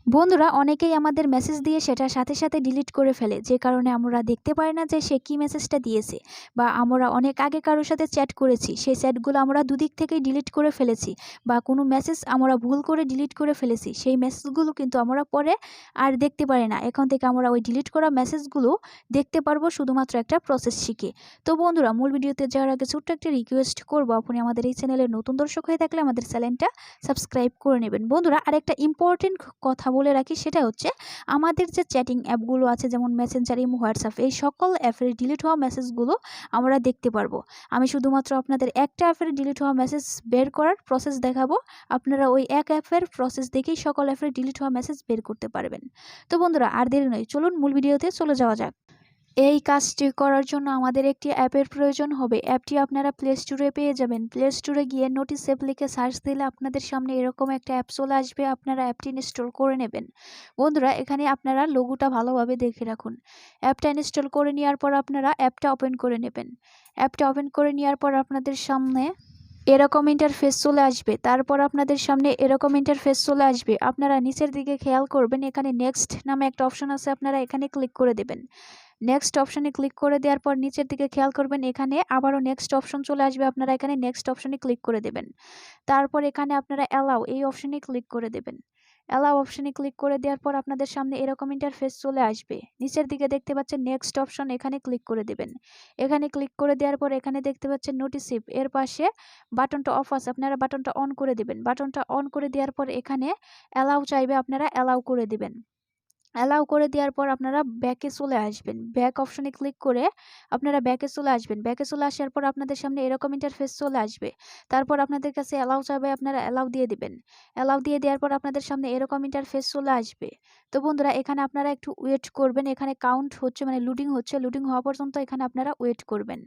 বন্ধুরা অনেকেই আমাদের মেসেজ দিয়ে সেটা সাথে সাথে ডিলিট করে ফেলে, যে কারণে আমরা দেখতে পারি না যে সে কী মেসেজটা দিয়েছে। বা আমরা অনেক আগে কারোর সাথে চ্যাট করেছি, সেই চ্যাটগুলো আমরা দুদিক থেকেই ডিলিট করে ফেলেছি, বা কোনো মেসেজ আমরা ভুল করে ডিলিট করে ফেলেছি, সেই মেসেজগুলো কিন্তু আমরা পরে আর দেখতে পারি না। এখন থেকে আমরা ওই ডিলিট করা মেসেজগুলো দেখতে পারবো শুধুমাত্র একটা প্রসেস শিখে। তো বন্ধুরা, মূল ভিডিওতে যাওয়ার আগে ছোট্ট একটা রিকোয়েস্ট করবো, আপনি আমাদের এই চ্যানেলের নতুন দর্শক হয়ে থাকলে আমাদের চ্যানেলটা সাবস্ক্রাইব করে নেবেন। বন্ধুরা, আরেকটা ইম্পর্টেন্ট কথা বলে রাখি, সেটা হচ্ছে আমাদের যে চ্যাটিং অ্যাপগুলো আছে, যেমন মেসেঞ্জার, ইমো, হোয়াটসঅ্যাপ, এই সকল অ্যাপের ডিলিট হওয়া মেসেজগুলো আমরা দেখতে পারবো। আমি শুধুমাত্র আপনাদের একটা অ্যাপের ডিলিট হওয়া মেসেজ বের করার প্রসেস দেখাবো। আপনারা ওই এক অ্যাপের প্রসেস দেখেই সকল অ্যাপের ডিলিট হওয়া মেসেজ বের করতে পারবেন। তো বন্ধুরা, আর দেরি নয়, চলুন মূল ভিডিওতে চলে যাওয়া যাক। এই কাজটি করার জন্য আমাদের একটি অ্যাপের প্রয়োজন হবে। অ্যাপটি আপনারা প্লে স্টোরে পেয়ে যাবেন। প্লে স্টোরে গিয়ে নোটিস অ্যাপ লিখে সার্চ দিলে আপনাদের সামনে এরকম একটা অ্যাপ চলে আসবে। আপনারা অ্যাপটি ইনস্টল করে নেবেন। বন্ধুরা, এখানে আপনারা লোগোটা ভালোভাবে দেখে রাখুন। অ্যাপটা ইনস্টল করে নেওয়ার পর আপনারা অ্যাপটা ওপেন করে নেবেন। অ্যাপটা ওপেন করে নেওয়ার পর আপনাদের সামনে এরকম ইন্টারফেস চলে আসবে। তারপর আপনাদের সামনে এরকম ইন্টারফেস চলে আসবে। আপনারা নিচের দিকে খেয়াল করবেন, এখানে নেক্সট নামে একটা অপশন আছে, আপনারা এখানে ক্লিক করে দেবেন। নেক্সট অপশনে ক্লিক করে দেওয়ার পর নিচের দিকে খেয়াল করবেন, এখানে আবারও নেক্সট অপশন চলে আসবে। আপনারা এখানে নেক্সট অপশনে ক্লিক করে দেবেন। তারপর এখানে আপনারা অ্যালাউ এই অপশনে ক্লিক করে দেবেন। অ্যালাউ অপশনে ক্লিক করে দেওয়ার পর আপনাদের সামনে এরকম ইন্টারফেস চলে আসবে। নিচের দিকে দেখতে পাচ্ছেন নেক্সট অপশন, এখানে ক্লিক করে দেবেন। এখানে ক্লিক করে দেওয়ার পর এখানে দেখতে পাচ্ছেন নোটিসিভ, এর পাশে বাটনটা অফ আছে, আপনারা বাটনটা অন করে দেবেন। বাটনটা অন করে দেওয়ার পর এখানে অ্যালাউ চাইবে, আপনারা অ্যালাউ করে দেবেন। অ্যালাউ করে দেওয়ার পর আপনারা ব্যাকে চলে আসবেন। ব্যাক অপশনে ক্লিক করে আপনারা ব্যাকে চলে আসবেন। ব্যাকে চলে আসার পর আপনাদের সামনে এরকম ইন্টারফেস চলে আসবে। তারপর আপনাদের কাছে অ্যালাউ চাইবে, আপনারা অ্যালাউ দিয়ে দিবেন। অ্যালাউ দিয়ে দেওয়ার পর আপনাদের সামনে এরকম ইন্টারফেস চলে আসবে। তো বন্ধুরা, এখানে আপনারা একটু ওয়েট করবেন। এখানে কাউন্ট হচ্ছে, মানে লুডিং হচ্ছে। লুডিং হওয়া পর্যন্ত এখানে আপনারা ওয়েট করবেন।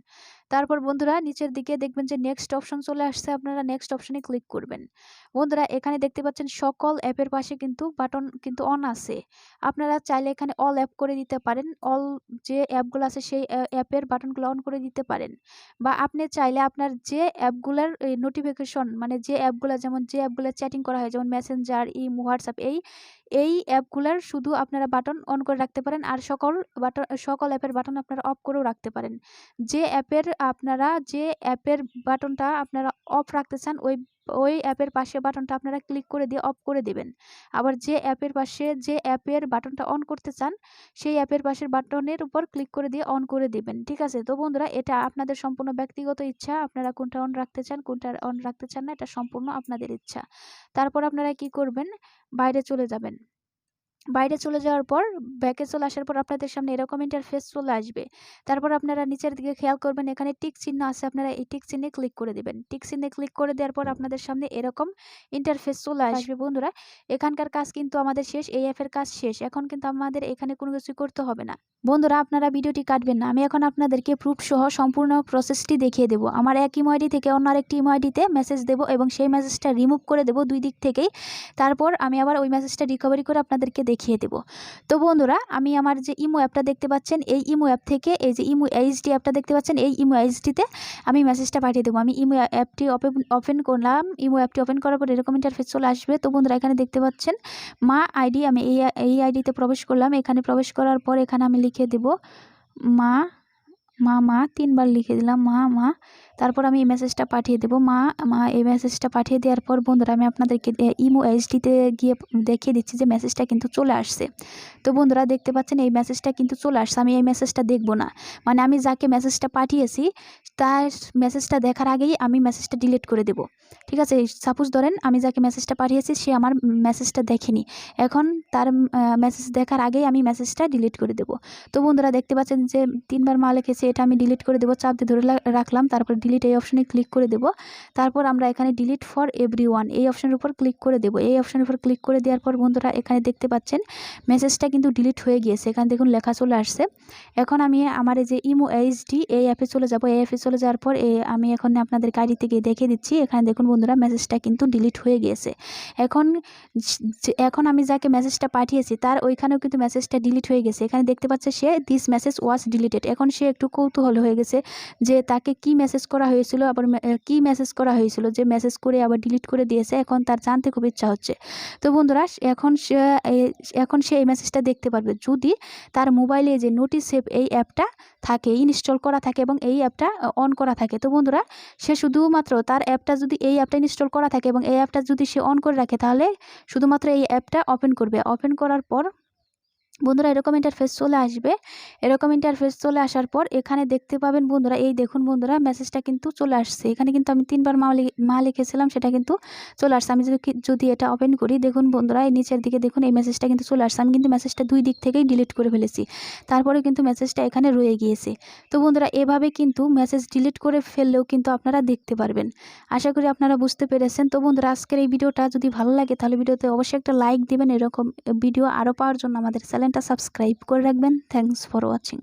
তারপর বন্ধুরা, নিচের দিকে দেখবেন যে নেক্সট অপশন চলে আসছে, আপনারা নেক্সট অপশনে ক্লিক করবেন। বন্ধুরা, এখানে দেখতে পাচ্ছেন সকল অ্যাপের পাশে কিন্তু বাটন কিন্তু অন আছে। আপনারা চাইলে এখানে অল অ্যাপ করে দিতে পারেন। অল যে অ্যাপগুলো আছে সেই অ্যাপের বাটনগুলো অন করে দিতে পারেন। বা আপনি চাইলে আপনার যে অ্যাপগুলোর নোটিফিকেশন, মানে যে অ্যাপগুলো, যেমন যে অ্যাপগুলো চ্যাটিং করা হয়, যেমন মেসেঞ্জার, ইমো, হোয়াটসঅ্যাপ, এই অ্যাপগুলোর শুধু আপনারা বাটন অন করে রাখতে পারেন। আর সকল অ্যাপের বাটন আপনারা অফ করেও রাখতে পারেন। যে অ্যাপের বাটনটা আপনারা অফ রাখতে চান, ওই অ্যাপের পাশে বাটনটা আপনারা ক্লিক করে দিয়ে অফ করে দিবেন। আবার যে অ্যাপের বাটনটা অন করতে চান, সেই অ্যাপের পাশের বাটনের উপর ক্লিক করে দিয়ে অন করে দিবেন। ঠিক আছে? তো বন্ধুরা, এটা আপনাদের সম্পূর্ণ ব্যক্তিগত ইচ্ছা, আপনারা কোনটা অন রাখতে চান, কোনটা অন রাখতে চান না, এটা সম্পূর্ণ আপনাদের ইচ্ছা। তারপর আপনারা কি করবেন, বাইরে চলে যাবেন। বাইরে চলে যাওয়ার পর ব্যাকে চলে আসার পর আপনাদের সামনে এরকম ইন্টারফেস চলে আসবে। তারপর আপনারা নিচের দিকে খেয়াল করবেন, এখানে টিক চিহ্ন আছে, আপনারা এই টিক চিহ্নে ক্লিক করে দিবেন। টিক চিহ্নে ক্লিক করে দেওয়ার পর আপনাদের সামনে এরকম ইন্টারফেস চলে আসবে। বন্ধুরা, এখানকার কাজ কিন্তু আমাদের শেষ, এই অ্যাপের কাজ শেষ। এখন কিন্তু আমাদের এখানে কোনো কিছু করতে হবে না। বন্ধুরা, আপনারা ভিডিওটি কাটবেন না, আমি এখন আপনাদেরকে প্রুফ সহ সম্পূর্ণ প্রসেসটি দেখিয়ে দেবো। আমার এক ইমো আইডি থেকে অন্য আরেকটি ইমো আইডিতে মেসেজ দেবো এবং সেই মেসেজটা রিমুভ করে দেবো দুই দিক থেকেই। তারপর আমি আবার ওই মেসেজটা রিকভারি করে আপনাদেরকে দেখিয়ে দেব। তো বন্ধুরা, আমি আমার যে ইমো অ্যাপটা দেখতে পাচ্ছেন, এই ইমো অ্যাপ থেকে এই যে ইমো এইচডি অ্যাপটা দেখতে পাচ্ছেন, এই ইমো এইচডিতে আমি মেসেজটা পাঠিয়ে দেবো। আমি ইমো অ্যাপটি ওপেন করলাম। ইমো অ্যাপটি ওপেন করার পর এরকম ইন্টারফেস চলে আসবে। তো বন্ধুরা, এখানে দেখতে পাচ্ছেন মা আইডি, আমি এই আইডিতে প্রবেশ করলাম। এখানে প্রবেশ করার পর এখানে আমি লিখে দেব মা মা 3 বার লিখে দিলাম মা। তারপর আমি এই মেসেজটা পাঠিয়ে দেবো মা। এই মেসেজটা পাঠিয়ে দেওয়ার পর বন্ধুরা, আমি আপনাদেরকে ইমো এইচডিতে গিয়ে দেখিয়ে দিচ্ছি যে মেসেজটা কিন্তু চলে আসছে। তো বন্ধুরা, দেখতে পাচ্ছেন এই মেসেজটা কিন্তু চলে আসছে। আমি এই মেসেজটা দেখবো না, মানে আমি যাকে মেসেজটা পাঠিয়েছি তার মেসেজটা দেখার আগেই আমি মেসেজটা ডিলিট করে দেব। ঠিক আছে? সাপোজ ধরেন আমি যাকে মেসেজটা পাঠিয়েছি সে আমার মেসেজটা দেখেনি, এখন তার মেসেজ দেখার আগেই আমি মেসেজটা ডিলিট করে দেব। তো বন্ধুরা, দেখতে পাচ্ছেন যে 3 বার মা লিখেছে, এটা আমি ডিলিট করে দেবো। চাপ দিয়ে ধরে রাখলাম, তারপর ডিলিট এই অপশনে ক্লিক করে দেব। তারপর আমরা এখানে ডিলিট ফর এভরিওয়ান এই অপশনের উপর ক্লিক করে দেব। এই অপশনের উপর ক্লিক করে দেওয়ার পর বন্ধুরা, এখানে দেখতে পাচ্ছেন মেসেজটা কিন্তু ডিলিট হয়ে গিয়েছে। এখানে দেখুন লেখা চলে আসছে। এখন আমি আমার এই যে ইমো এইচডি এই অ্যাপে চলে যাব। এই অ্যাপে চলে যাওয়ার পর আমি এখন আপনাদের গাড়িতে গিয়ে দেখিয়ে দিচ্ছি। এখানে দেখুন বন্ধুরা, মেসেজটা কিন্তু ডিলিট হয়ে গিয়েছে। এখন আমি যাকে মেসেজটা মেসেজটা পাঠিয়েছি তার ওইখানেও কিন্তু মেসেজটা ডিলিট হয়ে গেছে। এখানে দেখতে পাচ্ছে say this message was deleted. এখন সে একটু কৌতূহল হয়ে গেছে যে তাকে কি মেসেজ করা হয়েছিল, আবার কি মেসেজ করা হয়েছিল যে মেসেজ করে আবার ডিলিট করে দিয়েছে। এখন তার জানতে খুব ইচ্ছা হচ্ছে। তো বন্ধুরা এখন সে এই মেসেজটা দেখতে পারবে যদি তার মোবাইলে যে নোটিস সেভ এই অ্যাপটা থাকে, ইনস্টল করা থাকে এবং এই অ্যাপটা অন করা থাকে। তো বন্ধুরা সে শুধুমাত্র তার অ্যাপটা যদি এই অ্যাপটা ইনস্টল করা থাকে এবং এই অ্যাপটা যদি সে অন করে রাখে তাহলে শুধুমাত্র এই অ্যাপটা ওপেন করবে। ওপেন করার পর বন্ধুরা এরকম ইন্টারফেস চলে আসবে। এরকম ইন্টারফেস চলে আসার পর এখানে দেখতে পাবেন বন্ধুরা, এই দেখুন বন্ধুরা মেসেজটা কিন্তু চলে আসছে। এখানে কিন্তু আমি 3 বার মা লিখেছিলাম, সেটা কিন্তু চলে আসছে। আমি যদি এটা ওপেন করি দেখুন বন্ধুরা, এই নিচের দিকে দেখুন এই মেসেজটা কিন্তু চলে আসছে। আমি কিন্তু মেসেজটা 2 দিক থেকেই ডিলিট করে ফেলেছি, তারপরে কিন্তু মেসেজটা এখানে রয়ে গিয়েছে। তো বন্ধুরা এভাবে কিন্তু মেসেজ ডিলিট করে ফেললেও কিন্তু আপনারা দেখতে পারবেন। আশা করি আপনারা বুঝতে পেরেছেন। তো বন্ধুরা আজকের এই ভিডিওটা যদি ভালো লাগে তাহলে ভিডিওতে অবশ্যই একটা লাইক দিবেন। এরকম ভিডিও আরও পাওয়ার জন্য আমাদের চ্যানেলটা সাবস্ক্রাইব করে রাখবেন। Thanks for watching.